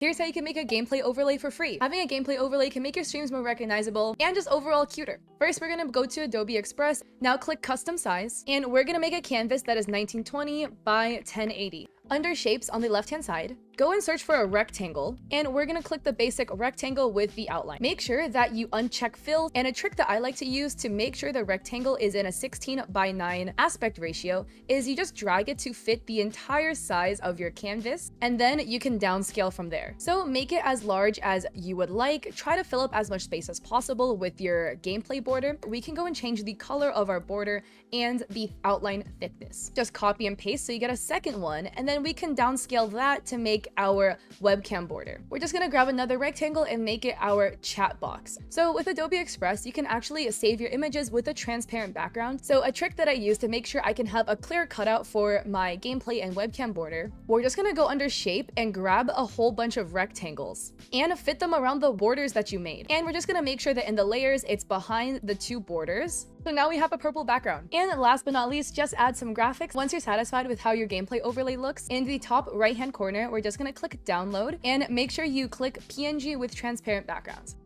Here's how you can make a gameplay overlay for free. Having a gameplay overlay can make your streams more recognizable and just overall cuter. First, we're gonna go to Adobe Express. Now click custom size, and we're gonna make a canvas that is 1920 by 1080. Under shapes on the left-hand side, go and search for a rectangle, and we're gonna click the basic rectangle with the outline. Make sure that you uncheck fill, and a trick that I like to use to make sure the rectangle is in a 16 by 9 aspect ratio is you just drag it to fit the entire size of your canvas, and then you can downscale from there. So make it as large as you would like. Try to fill up as much space as possible with your gameplay border. We can go and change the color of our border and the outline thickness. Just copy and paste so you get a second one, and then we can downscale that to make our webcam border. We're just gonna grab another rectangle and make it our chat box. So with Adobe Express, you can actually save your images with a transparent background. So a trick that I use to make sure I can have a clear cutout for my gameplay and webcam border, we're just gonna go under shape and grab a whole bunch of rectangles and fit them around the borders that you made. And we're just gonna make sure that in the layers, it's behind the two borders. So now we have a purple background. And last but not least, just add some graphics. Once you're satisfied with how your gameplay overlay looks, in the top right-hand corner, we're just gonna click download and make sure you click PNG with transparent backgrounds.